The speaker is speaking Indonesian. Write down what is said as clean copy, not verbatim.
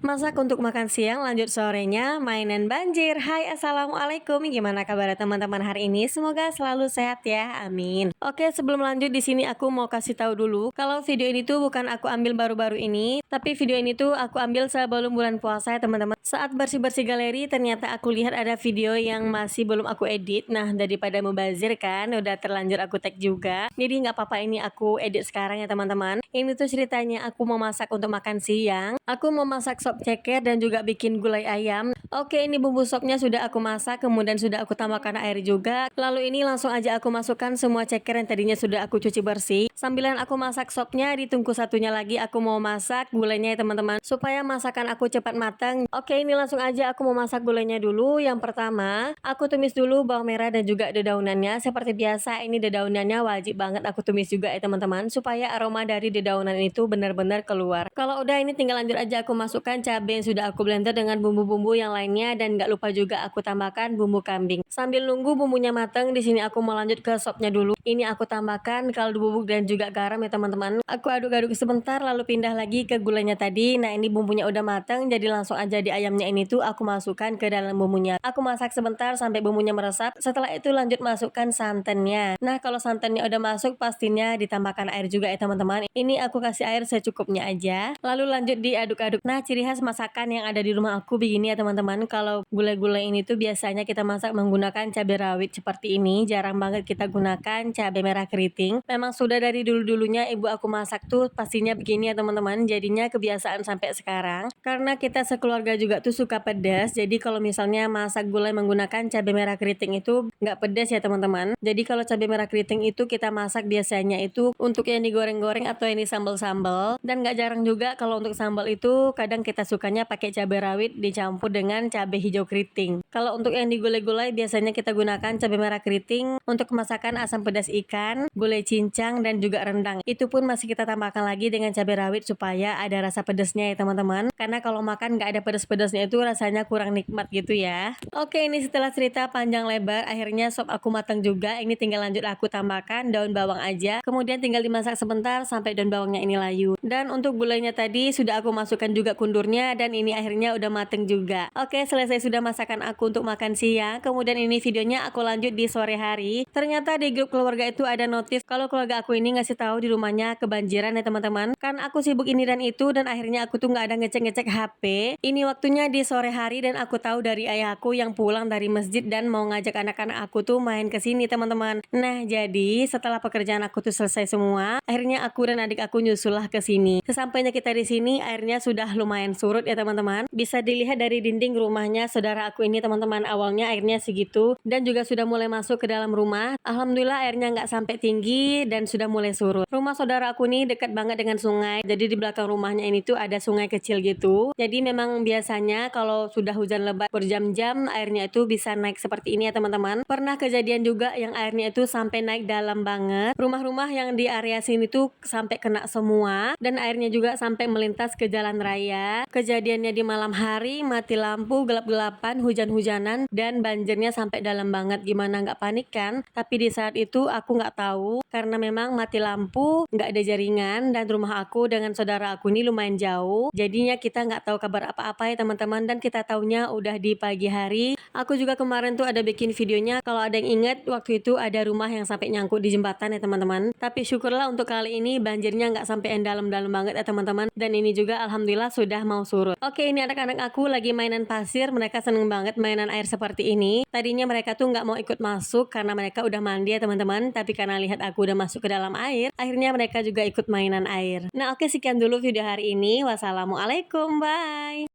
Masak untuk makan siang, lanjut sorenya, mainan banjir. Hai, assalamualaikum. Gimana kabar teman-teman hari ini? Semoga selalu sehat ya, amin. Oke, sebelum lanjut di sini aku mau kasih tahu dulu kalau video ini tuh bukan aku ambil baru-baru ini, tapi video ini tuh aku ambil sebelum bulan puasa ya teman-teman. Saat bersih-bersih galeri, ternyata aku lihat ada video yang masih belum aku edit. Nah, daripada mubazir kan, udah terlanjur aku tag juga. Jadi nggak apa-apa ini aku edit sekarang ya teman-teman. Ini tuh ceritanya aku mau masak untuk makan siang. Aku mau masak sop ceker dan juga bikin gulai ayam. Oke, ini bumbu sopnya sudah aku masak, kemudian sudah aku tambahkan air juga. Lalu ini langsung aja aku masukkan semua ceker yang tadinya sudah aku cuci bersih. Sambilan aku masak sopnya, di tungku satunya lagi aku mau masak gulainya ya teman-teman, supaya masakan aku cepat matang. Oke, ini langsung aja aku mau masak gulainya dulu. Yang pertama, aku tumis dulu bawang merah dan juga dedaunannya. Seperti biasa, ini dedaunannya wajib banget aku tumis juga ya teman-teman, supaya aroma dari dedaunan itu benar-benar keluar. Kalau udah ini tinggal lanjut aja aku masukkan cabai yang sudah aku blender dengan bumbu-bumbu yang lainnya, dan nggak lupa juga aku tambahkan bumbu kambing. Sambil nunggu bumbunya matang, di sini aku mau lanjut ke sopnya dulu. Ini aku tambahkan kaldu bubuk dan juga garam ya teman-teman. Aku aduk-aduk sebentar lalu pindah lagi ke gulanya tadi. Nah, ini bumbunya udah matang, jadi langsung aja di ayamnya ini tuh aku masukkan ke dalam bumbunya. Aku masak sebentar sampai bumbunya meresap. Setelah itu lanjut masukkan santannya. Nah, kalau santannya udah masuk pastinya ditambahkan air juga ya teman-teman. Ini aku kasih air secukupnya aja. Lalu lanjut diaduk-aduk. Nah, ciri khas masakan yang ada di rumah aku begini ya teman-teman. Kalau gulai-gulai ini tuh biasanya kita masak menggunakan cabai rawit seperti ini. Jarang banget kita gunakan cabai merah keriting. Memang sudah dari dulu-dulunya ibu aku masak tuh pastinya begini ya teman-teman. Jadinya kebiasaan sampai sekarang. Karena kita sekeluarga juga tuh suka pedas. Jadi kalau misalnya masak gulai menggunakan cabai merah keriting itu nggak pedas ya teman-teman. Jadi kalau cabai merah keriting itu kita masak biasanya itu untuk yang digoreng-goreng atau yang disambal-sambal. Dan nggak jarang juga kalau untuk sambal itu kadang kita sukanya pakai cabai rawit dicampur dengan cabai hijau keriting. Kalau untuk yang digulai-gulai biasanya kita gunakan cabai merah keriting untuk masakan asam pedas ikan, gulai cincang dan juga rendang. Itu pun masih kita tambahkan lagi dengan cabai rawit supaya ada rasa pedasnya ya teman-teman. Karena kalau makan nggak ada pedas-pedasnya itu rasanya kurang nikmat gitu ya. Oke, ini setelah cerita panjang lebar, akhirnya sop aku matang juga. Ini tinggal lanjut aku tambahkan daun bawang aja. Kemudian tinggal dimasak sebentar sampai daun bawangnya ini layu. Dan untuk gulainya tadi sudah aku masukkan juga kundurnya dan ini akhirnya udah mateng juga. Oke, selesai sudah masakan aku untuk makan siang. Kemudian ini videonya aku lanjut di sore hari. Ternyata di grup keluarga itu ada notif kalau keluarga aku ini ngasih tahu di rumahnya kebanjiran ya teman-teman. Kan aku sibuk ini dan itu dan akhirnya aku tuh nggak ada ngecek-ngecek HP. Ini waktunya di sore hari dan aku tahu dari ayahku yang pulang dari masjid dan mau ngajak anak-anak aku tuh main ke sini teman-teman. Nah, jadi setelah pekerjaan aku tuh selesai semua, akhirnya aku dan adik aku nyusullah ke sini. Sesampainya kita di sini, airnya sudah lumayan surut ya teman-teman. Bisa dilihat dari dinding rumahnya saudara aku ini teman-teman, awalnya airnya segitu dan juga sudah mulai masuk ke dalam rumah. Alhamdulillah airnya nggak sampai tinggi dan sudah mulai surut. Rumah saudara aku ini dekat banget dengan sungai. Jadi di belakang rumahnya ini tuh ada sungai kecil gitu. Jadi memang biasanya kalau sudah hujan lebat berjam-jam airnya itu bisa naik seperti ini ya teman-teman. Pernah kejadian juga yang airnya itu sampai naik dalam banget. Rumah-rumah yang di area sini tuh sampai kena semua dan airnya juga sampai melintas ke jalan raya. Kejadiannya di malam hari, mati lampu, gelap-gelapan, hujan-hujanan dan banjirnya sampai dalam banget. Gimana nggak panik kan? Tapi di saat itu aku nggak tahu karena memang mati lampu, nggak ada jaringan dan rumah aku dengan saudara aku ini lumayan jauh. Jadinya kita nggak tahu kabar apa-apa ya teman-teman dan kita taunya udah di pagi hari. Aku juga kemarin tuh ada bikin videonya, kalau ada yang inget waktu itu ada rumah yang sampai nyangkut di jembatan ya teman-teman. Tapi syukurlah untuk kali ini banjirnya nggak sampai yang dalam-dalam banget ya teman-teman. Dan ini juga alhamdulillah sudah mau surut. Oke, ini anak-anak aku lagi mainan pasir. Mereka seneng banget mainan air seperti ini. Tadinya mereka tuh nggak mau ikut masuk karena mereka udah mandi ya teman-teman. Tapi karena lihat aku udah masuk ke dalam air, akhirnya mereka juga ikut mainan air. Nah, oke, sekian dulu video hari ini. Wassalamualaikum, bye.